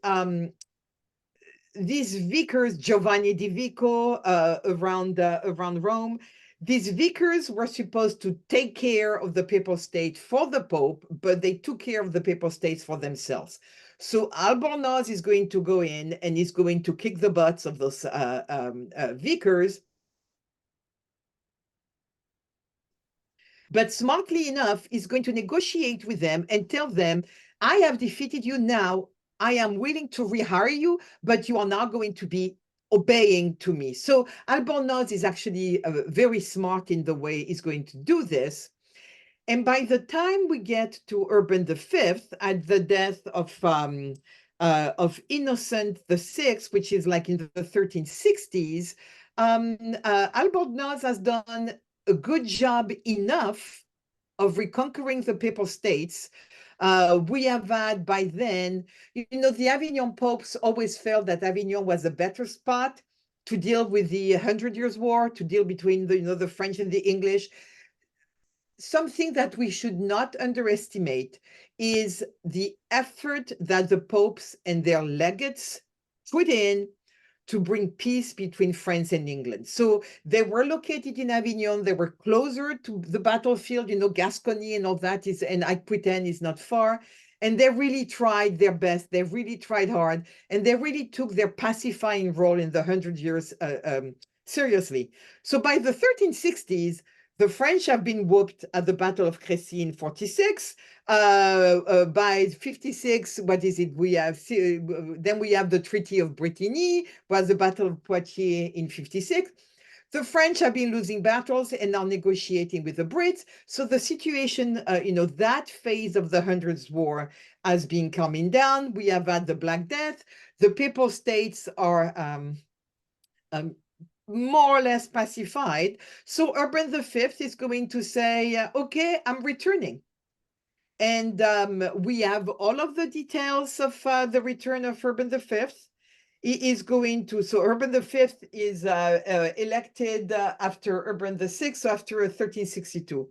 these vicars, Giovanni di Vico, around Rome, these vicars were supposed to take care of the papal state for the Pope, but they took care of the papal states for themselves. So Albornoz is going to go in and is going to kick the butts of those vicars. But smartly enough, is going to negotiate with them and tell them, I have defeated you now. I am willing to rehire you, but you are now going to be obeying to me. So Albornoz is actually very smart in the way he's going to do this. And by the time we get to Urban V, at the death of Innocent VI, which is like in the 1360s, Albornoz has done a good job enough of reconquering the papal states. We have had by then, the Avignon popes always felt that Avignon was a better spot to deal with the 100 Years' War, to deal between the French and the English. Something that we should not underestimate is the effort that the popes and their legates put in to bring peace between France and England. So they were located in Avignon. They were closer to the battlefield, Gascony and all that is, and Aquitaine is not far. And they really tried their best. They really tried hard. And they really took their pacifying role in the 100 Years seriously. So by the 1360s, the French have been whooped at the Battle of Crécy in 46. By 56, what is it? Then we have the Treaty of Bretigny, was the Battle of Poitiers in 56. The French have been losing battles and now negotiating with the Brits. So the situation, that phase of the Hundreds War has been coming down. We have had the Black Death. The Papal States are more or less pacified. So Urban V is going to say, okay, I'm returning. And we have all of the details of the return of Urban V. He is going to, so Urban V is elected after Urban VI, so after 1362.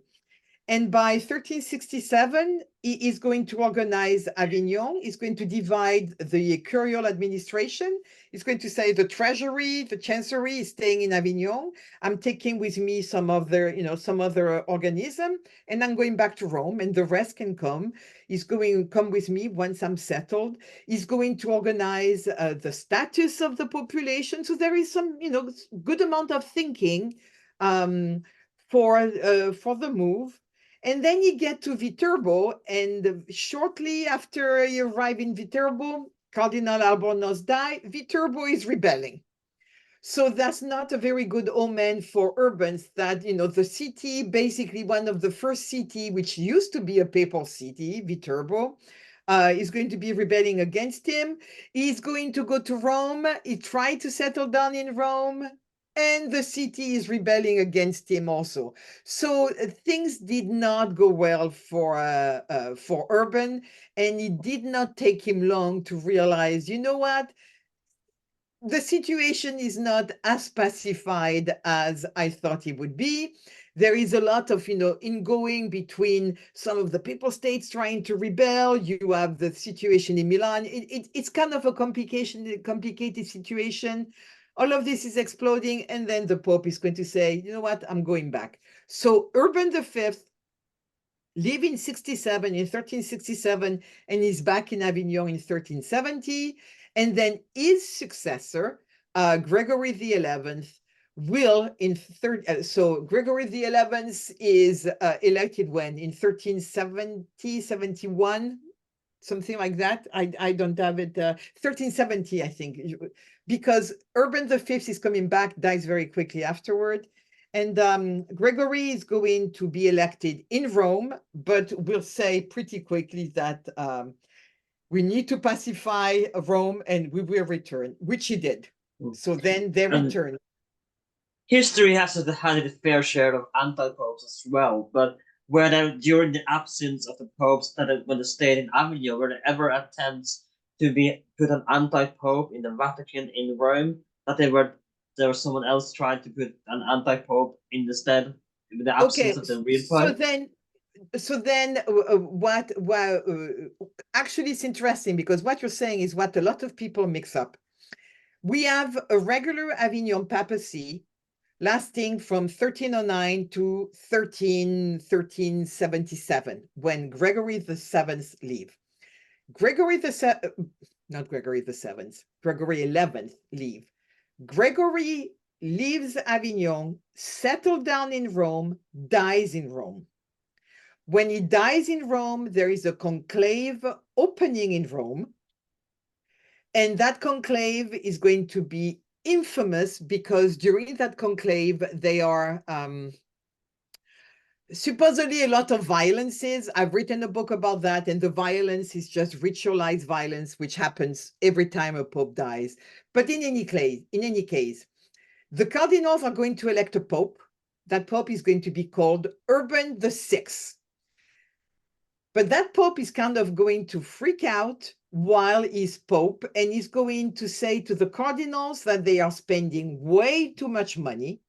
And by 1367, he is going to organize Avignon. He's going to divide the curial administration. He's going to say the treasury, the chancery is staying in Avignon. I'm taking with me some other organism, and I'm going back to Rome, and the rest can come. He's going to come with me once I'm settled. He's going to organize the status of the population. So there is some, good amount of thinking for the move. And then you get to Viterbo, and shortly after you arrive in Viterbo, Cardinal Albornoz died. Viterbo is rebelling. So that's not a very good omen for Urbans that, the city, basically one of the first city, which used to be a papal city, Viterbo, is going to be rebelling against him. He's going to go to Rome. He tried to settle down in Rome, and the city is rebelling against him also. So things did not go well for Urban, and it did not take him long to realize, you know what? The situation is not as pacified as I thought it would be. There is a lot of, ingoing between some of the papal states trying to rebel. You have the situation in Milan. It's kind of a complicated situation. All of this is exploding, and then the Pope is going to say, you know what, I'm going back. So Urban V lived in 1367, and he's back in Avignon in 1370. And then his successor, Gregory XI, will so Gregory XI is elected when? In 1370, 71, something like that. I don't have it. 1370, I think, because Urban V is coming back, dies very quickly afterward. And Gregory is going to be elected in Rome, but we'll say pretty quickly that we need to pacify Rome and we will return, which he did. So then they return. History has had its fair share of anti-popes as well, but were there, during the absence of the popes when they stayed in Avignon, were there ever attempts to put an anti-pope in the Vatican in Rome, that there was someone else trying to put an anti-pope in the stead, in the absence of the real pope? So then actually it's interesting, because what you're saying is what a lot of people mix up. We have a regular Avignon Papacy lasting from 1309 to 1377, when Gregory VII leave. Gregory XI leave. Gregory leaves Avignon, settled down in Rome, dies in Rome. When he dies in Rome, there is a conclave opening in Rome. And that conclave is going to be infamous, because during that conclave, they are supposedly a lot of violences. I've written a book about that, and the violence is just ritualized violence, which happens every time a pope dies. But in any case, the cardinals are going to elect a pope. That pope is going to be called Urban VI. But that pope is kind of going to freak out while he's pope, and he's going to say to the cardinals that they are spending way too much money.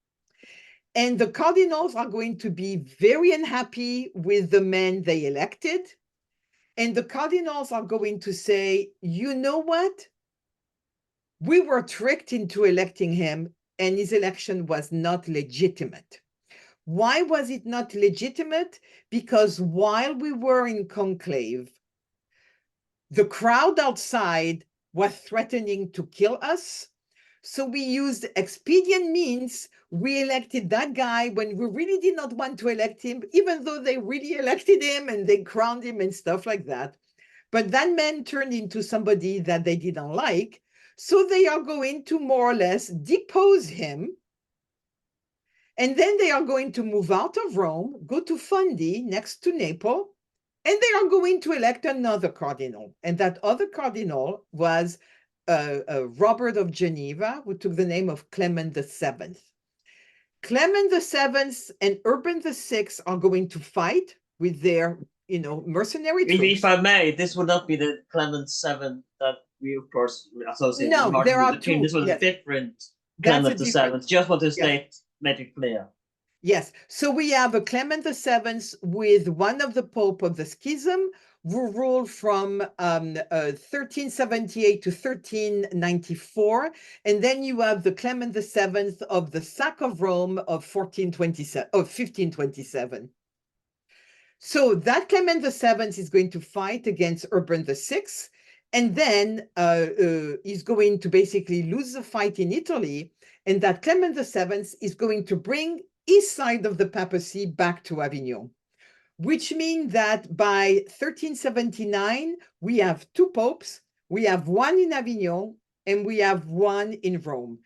And the cardinals are going to be very unhappy with the man they elected. And the cardinals are going to say, you know what? We were tricked into electing him, and his election was not legitimate. Why was it not legitimate? Because while we were in conclave, the crowd outside was threatening to kill us. So we used expedient means. We elected that guy when we really did not want to elect him, even though they really elected him and they crowned him and stuff like that. But that man turned into somebody that they didn't like. So they are going to more or less depose him. And then they are going to move out of Rome, go to Fondi next to Naples, and they are going to elect another cardinal. And that other cardinal was Robert of Geneva, who took the name of Clement VII. Clement VII and Urban VI are going to fight with their, mercenary troops. If I may, this would not be the Clement VII that we, of course, associate No, with Martin there are Luther King. two. This was Yes. a different That's Clement a VII. different. Just want to Yes. state, make it clear. Yes, so we have a Clement VII with one of the Pope of the Schism, who ruled from 1378 to 1394, and then you have the Clement VII of the sack of Rome of 1527. So that Clement VII is going to fight against Urban VI, and then he's going to basically lose the fight in Italy, and that Clement VII is going to bring his side of the papacy back to Avignon, which means that by 1379, we have two popes. We have one in Avignon and we have one in Rome.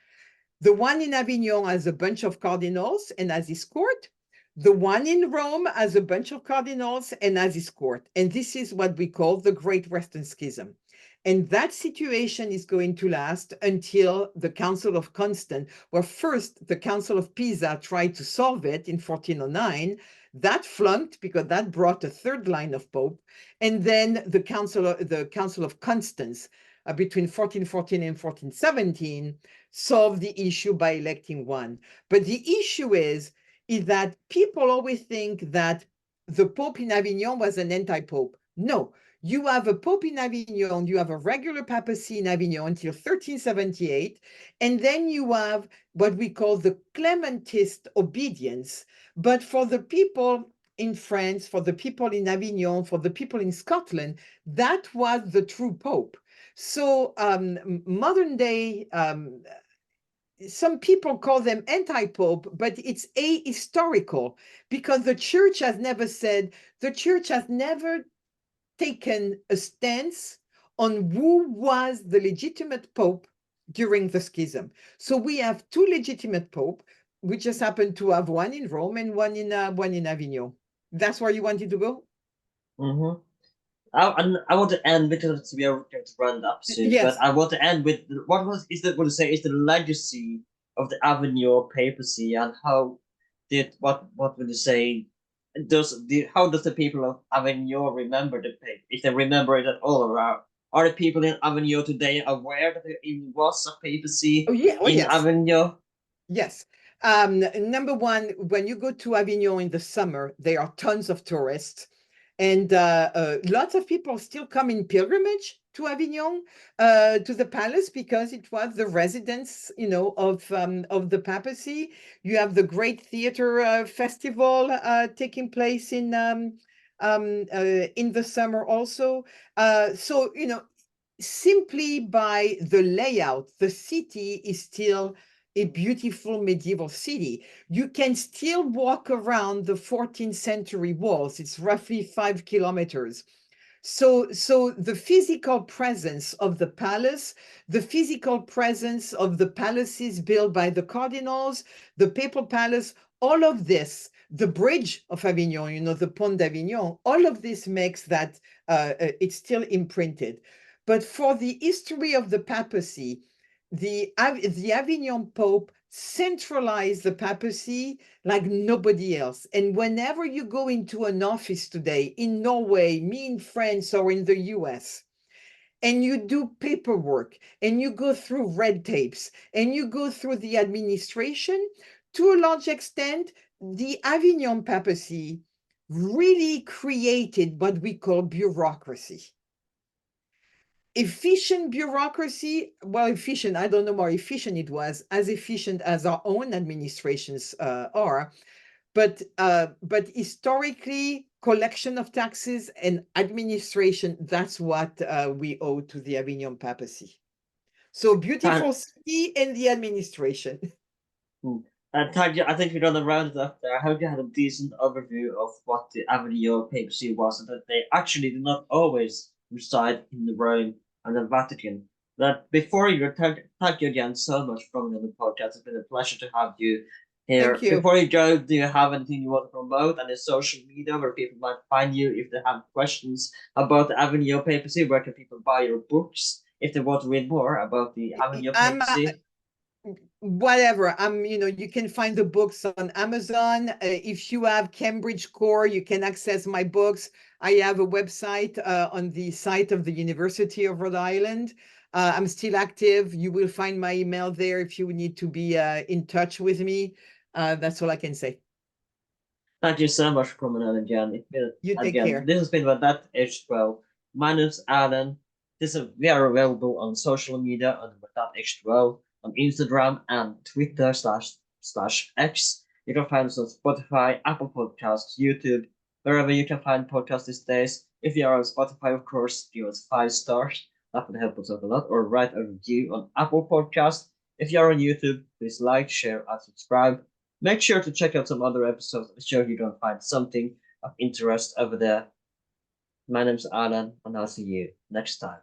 The one in Avignon has a bunch of cardinals and has his court. The one in Rome has a bunch of cardinals and has his court. And this is what we call the Great Western Schism. And that situation is going to last until the Council of Constance, where first the Council of Pisa tried to solve it in 1409. That flunked because that brought a third line of pope. And then the Council of Constance between 1414 and 1417 solved the issue by electing one. But the issue is that people always think that the Pope in Avignon was an anti-pope. No, you have a Pope in Avignon, you have a regular papacy in Avignon until 1378, and then you have what we call the Clementist obedience. But for the people in France, for the people in Avignon, for the people in Scotland, that was the true Pope. So modern day, some people call them anti-pope, but it's ahistorical because the church has never taken a stance on who was the legitimate pope during the schism. So we have two legitimate pope. We just happen to have one in Rome and one in Avignon. That's where you wanted to go? Mm-hmm. I want to end because we are going to run up soon. Yes. But I want to end with what is the legacy of the Avignon Papacy, and how what would you say? How does the people of Avignon remember the Papacy? If they remember it at all, or are the people in Avignon today aware that there even was a papacy in yes. Avignon? Yes. Number one, when you go to Avignon in the summer, there are tons of tourists. And lots of people still come in pilgrimage to Avignon, to the palace, because it was the residence, of the papacy. You have the great theater festival taking place in the summer also. So, simply by the layout, the city is still a beautiful medieval city. You can still walk around the 14th century walls. It's roughly 5 kilometers. So the physical presence of the palace, the physical presence of the palaces built by the cardinals, the papal palace, all of this, the bridge of Avignon, you know, the Pont d'Avignon, all of this makes that it's still imprinted. But for the history of the papacy, the Avignon Pope centralized the papacy like nobody else. And whenever you go into an office today in Norway, me in France, or in the US, and you do paperwork and you go through red tapes and you go through the administration, to a large extent, the Avignon papacy really created what we call bureaucracy. Efficient bureaucracy, well, efficient, I don't know how efficient it was, as efficient as our own administrations are, but historically, collection of taxes and administration, that's what we owe to the Avignon papacy. So beautiful city and the administration. And thank you. I think we've done a round up there. I hope you had a decent overview of what the Avignon Papacy was, and that they actually did not always reside in the Rome and the Vatican. That before you thank you again so much for coming on the podcast. It's been a pleasure to have you here. Thank you. Before you go, do you have anything you want to promote and the social media where people might find you if they have questions about the Avignon Papacy? Where can people buy your books if they want to read more about the Avignon Papacy? Whatever, you know, you can find the books on Amazon. If you have Cambridge Core, you can access my books. I have a website on the site of the University of Rhode Island. I'm still active. You will find my email there if you need to be in touch with me. That's all I can say. Thank you so much for coming on again. You take care. This has been about that H12. My name's Alan. We are available on social media on that H12. On Instagram and Twitter /X. You can find us on Spotify, Apple Podcasts, YouTube, wherever you can find podcasts these days. If you are on Spotify, of course, give us 5 stars. That would help us out a lot. Or write a review on Apple Podcasts. If you are on YouTube, please like, share, and subscribe. Make sure to check out some other episodes. I'm sure you're going to find something of interest over there. My name's Alan, and I'll see you next time.